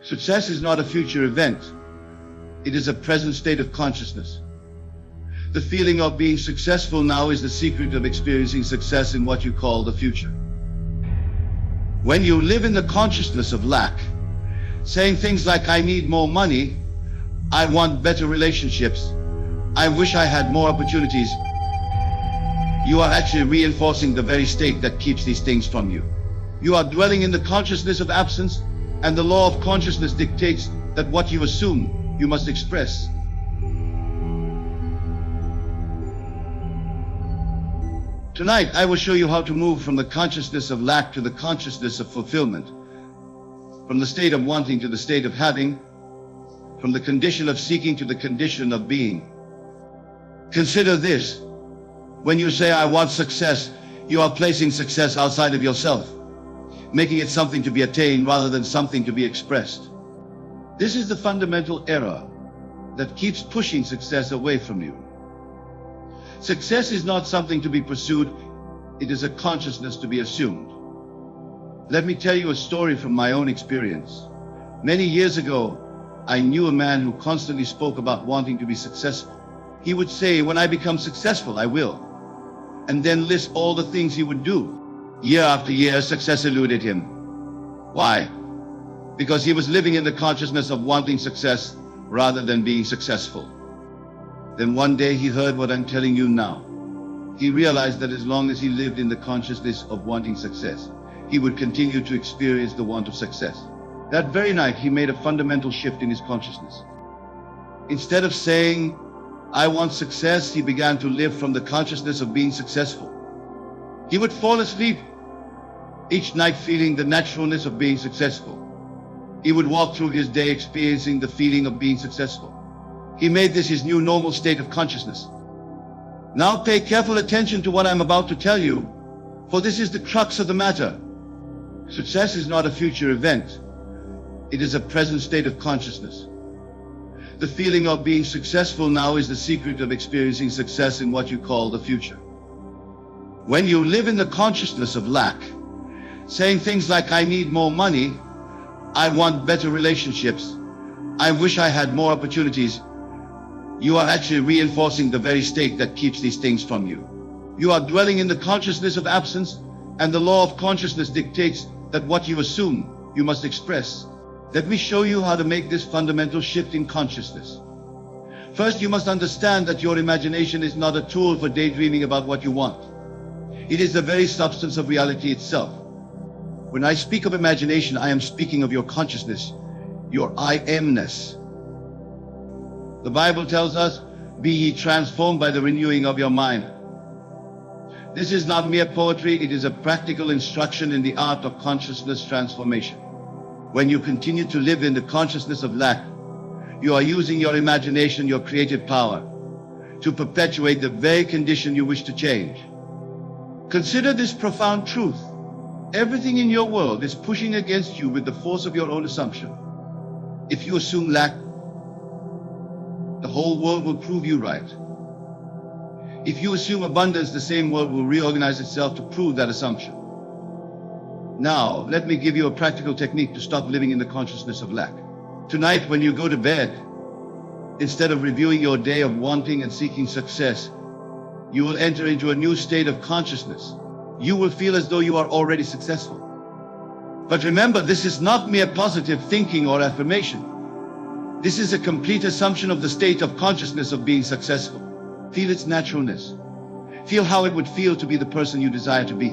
Success is not a future event. It is a present state of consciousness. The feeling of being successful now is the secret of experiencing success in what you call the future. When you live in the consciousness of lack, saying things like, I need more money, I want better relationships, I wish I had more opportunities, you are actually reinforcing the very state that keeps these things from you. You are dwelling in the consciousness of absence, and the law of consciousness dictates that what you assume, you must express. Tonight, I will show you how to move from the consciousness of lack to the consciousness of fulfillment, from the state of wanting to the state of having, from the condition of seeking to the condition of being. Consider this. When you say, I want success, you are placing success outside of yourself, making it something to be attained rather than something to be expressed. This is the fundamental error that keeps pushing success away from you. Success is not something to be pursued, it is a consciousness to be assumed. Let me tell you a story from my own experience. Many years ago, I knew a man who constantly spoke about wanting to be successful. He would say, when I become successful, I will. And then list all the things he would do. Year after year, success eluded him. Why? Because he was living in the consciousness of wanting success rather than being successful. Then one day he heard what I'm telling you now. He realized that as long as he lived in the consciousness of wanting success, he would continue to experience the want of success. That very night, he made a fundamental shift in his consciousness. Instead of saying, I want success, he began to live from the consciousness of being successful. He would fall asleep each night feeling the naturalness of being successful. He would walk through his day experiencing the feeling of being successful. He made this his new normal state of consciousness. Now pay careful attention to what I'm about to tell you, for this is the crux of the matter. Success is not a future event. It is a present state of consciousness. The feeling of being successful now is the secret of experiencing success in what you call the future. When you live in the consciousness of lack, saying things like, I need more money, I want better relationships, I wish I had more opportunities, you are actually reinforcing the very state that keeps these things from you. You are dwelling in the consciousness of absence, and the law of consciousness dictates that what you assume, you must express. Let me show you how to make this fundamental shift in consciousness. First, you must understand that your imagination is not a tool for daydreaming about what you want. It is the very substance of reality itself. When I speak of imagination, I am speaking of your consciousness, your I amness. The Bible tells us, be ye transformed by the renewing of your mind. This is not mere poetry, it is a practical instruction in the art of consciousness transformation. When you continue to live in the consciousness of lack, you are using your imagination, your creative power, to perpetuate the very condition you wish to change. Consider this profound truth. Everything in your world is pushing against you with the force of your own assumption. If you assume lack, the whole world will prove you right. If you assume abundance, the same world will reorganize itself to prove that assumption. Now, let me give you a practical technique to stop living in the consciousness of lack. Tonight, when you go to bed, instead of reviewing your day of wanting and seeking success, you will enter into a new state of consciousness. You will feel as though you are already successful. But remember, this is not mere positive thinking or affirmation. This is a complete assumption of the state of consciousness of being successful. Feel its naturalness. Feel how it would feel to be the person you desire to be.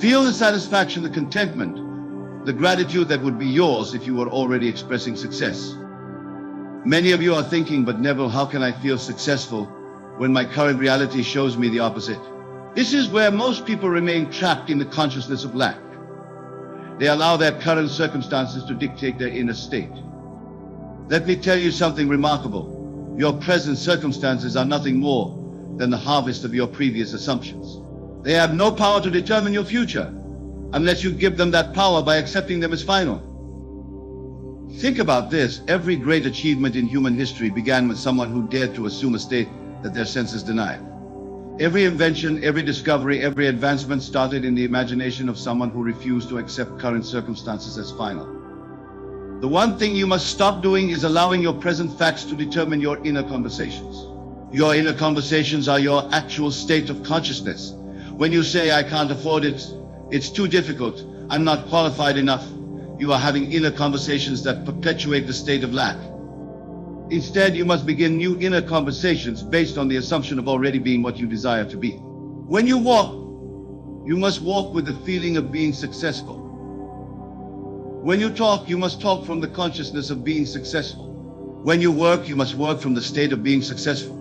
Feel the satisfaction, the contentment, the gratitude that would be yours if you were already expressing success. Many of you are thinking, but Neville, how can I feel successful when my current reality shows me the opposite? This is where most people remain trapped in the consciousness of lack. They allow their current circumstances to dictate their inner state. Let me tell you something remarkable. Your present circumstances are nothing more than the harvest of your previous assumptions. They have no power to determine your future unless you give them that power by accepting them as final. Think about this. Every great achievement in human history began with someone who dared to assume a state that their senses denied. Every invention, every discovery, every advancement started in the imagination of someone who refused to accept current circumstances as final. The one thing you must stop doing is allowing your present facts to determine your inner conversations. Your inner conversations are your actual state of consciousness. When you say, I can't afford it, it's too difficult, I'm not qualified enough, you are having inner conversations that perpetuate the state of lack. Instead, you must begin new inner conversations based on the assumption of already being what you desire to be. When you walk, you must walk with the feeling of being successful. When you talk, you must talk from the consciousness of being successful. When you work, you must work from the state of being successful.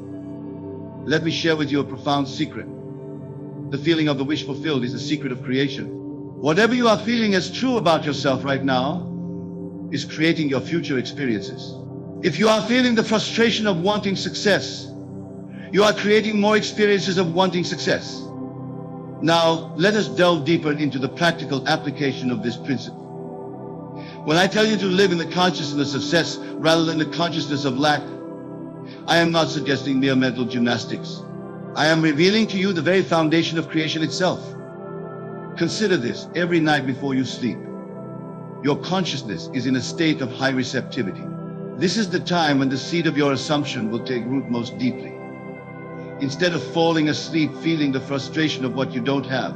Let me share with you a profound secret. The feeling of the wish fulfilled is the secret of creation. Whatever you are feeling as true about yourself right now is creating your future experiences. If you are feeling the frustration of wanting success, you are creating more experiences of wanting success. Now, let us delve deeper into the practical application of this principle. When I tell you to live in the consciousness of success rather than the consciousness of lack, I am not suggesting mere mental gymnastics. I am revealing to you the very foundation of creation itself. Consider this every night before you sleep. Your consciousness is in a state of high receptivity. This is the time when the seed of your assumption will take root most deeply. Instead of falling asleep feeling the frustration of what you don't have,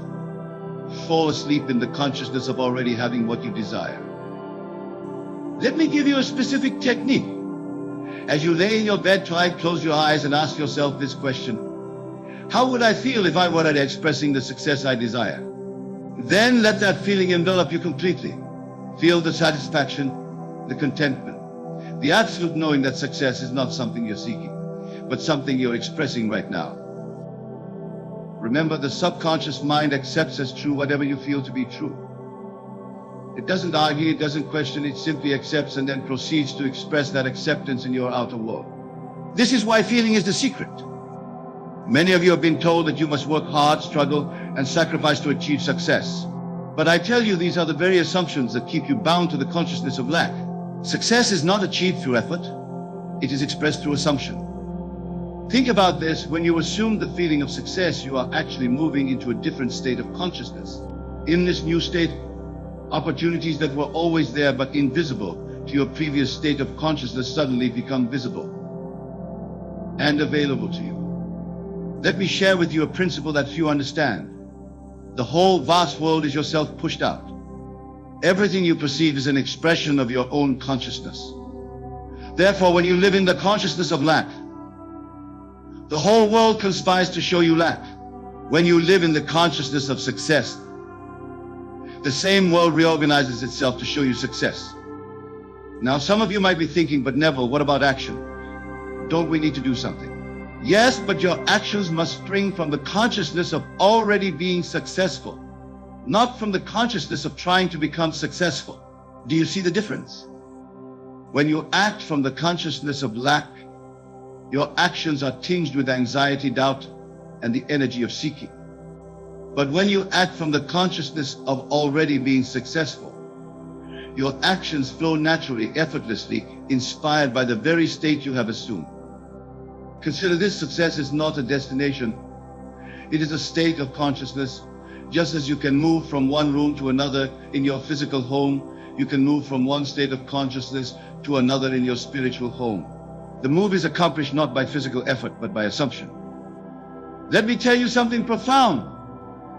fall asleep in the consciousness of already having what you desire. Let me give you a specific technique. As you lay in your bed, try to close your eyes and ask yourself this question. How would I feel if I were at expressing the success I desire? Then let that feeling envelop you completely. Feel the satisfaction, the contentment, the absolute knowing that success is not something you're seeking, but something you're expressing right now. Remember, the subconscious mind accepts as true whatever you feel to be true. It doesn't argue, it doesn't question, it simply accepts and then proceeds to express that acceptance in your outer world. This is why feeling is the secret. Many of you have been told that you must work hard, struggle, and sacrifice to achieve success. But I tell you, these are the very assumptions that keep you bound to the consciousness of lack. Success is not achieved through effort, it is expressed through assumption. Think about this. When you assume the feeling of success, you are actually moving into a different state of consciousness. In this new state, opportunities that were always there but invisible to your previous state of consciousness suddenly become visible and available to you. Let me share with you a principle that few understand. The whole vast world is yourself pushed out. Everything you perceive is an expression of your own consciousness. Therefore, when you live in the consciousness of lack, the whole world conspires to show you lack. When you live in the consciousness of success, the same world reorganizes itself to show you success. Now, some of you might be thinking, but Neville, what about action? Don't we need to do something? Yes, but your actions must spring from the consciousness of already being successful, not from the consciousness of trying to become successful. Do you see the difference? When you act from the consciousness of lack, your actions are tinged with anxiety, doubt, and the energy of seeking. But when you act from the consciousness of already being successful, your actions flow naturally, effortlessly, inspired by the very state you have assumed. Consider this: success is not a destination. It is a state of consciousness. Just as you can move from one room to another in your physical home, you can move from one state of consciousness to another in your spiritual home. The move is accomplished not by physical effort, but by assumption. Let me tell you something profound.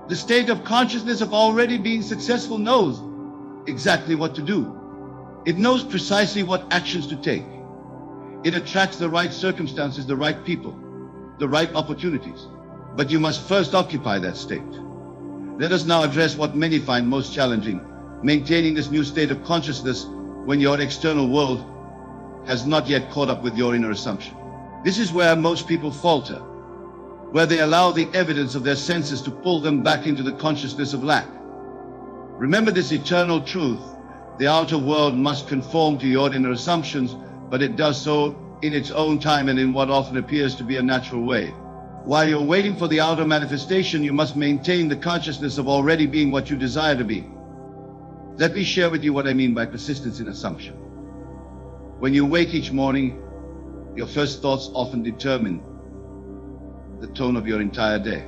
The state of consciousness of already being successful knows exactly what to do. It knows precisely what actions to take. It attracts the right circumstances, the right people, the right opportunities. But you must first occupy that state. Let us now address what many find most challenging: maintaining this new state of consciousness when your external world has not yet caught up with your inner assumption. This is where most people falter, where they allow the evidence of their senses to pull them back into the consciousness of lack. Remember this eternal truth: the outer world must conform to your inner assumptions, but it does so in its own time and in what often appears to be a natural way. While you're waiting for the outer manifestation, you must maintain the consciousness of already being what you desire to be. Let me share with you what I mean by persistence in assumption. When you wake each morning, your first thoughts often determine the tone of your entire day.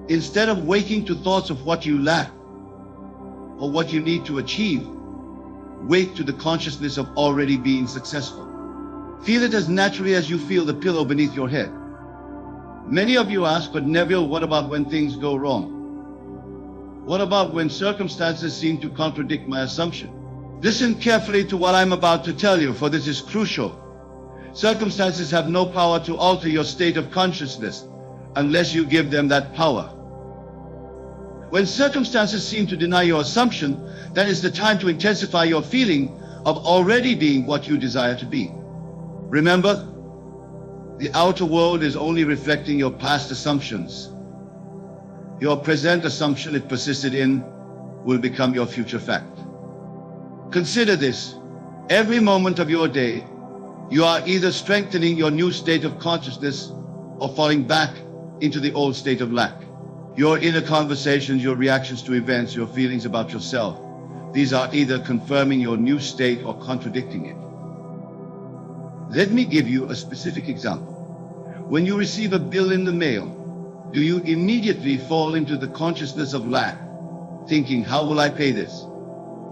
Instead of waking to thoughts of what you lack or what you need to achieve, wake to the consciousness of already being successful. Feel it as naturally as you feel the pillow beneath your head. Many of you ask, but Neville, what about when things go wrong? What about when circumstances seem to contradict my assumption? Listen carefully to what I'm about to tell you, for this is crucial. Circumstances have no power to alter your state of consciousness unless you give them that power. When circumstances seem to deny your assumption, that is the time to intensify your feeling of already being what you desire to be. Remember, the outer world is only reflecting your past assumptions. Your present assumption it persisted in will become your future fact. Consider this. Every moment of your day, you are either strengthening your new state of consciousness or falling back into the old state of lack. Your inner conversations, your reactions to events, your feelings about yourself, these are either confirming your new state or contradicting it. Let me give you a specific example. When you receive a bill in the mail, do you immediately fall into the consciousness of lack, thinking, how will I pay this?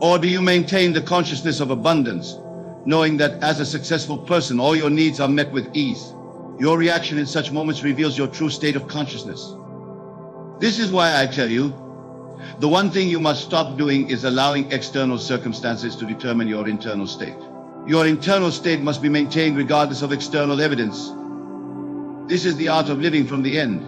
Or do you maintain the consciousness of abundance, knowing that as a successful person, all your needs are met with ease? Your reaction in such moments reveals your true state of consciousness. This is why I tell you, the one thing you must stop doing is allowing external circumstances to determine your internal state. Your internal state must be maintained regardless of external evidence. This is the art of living from the end.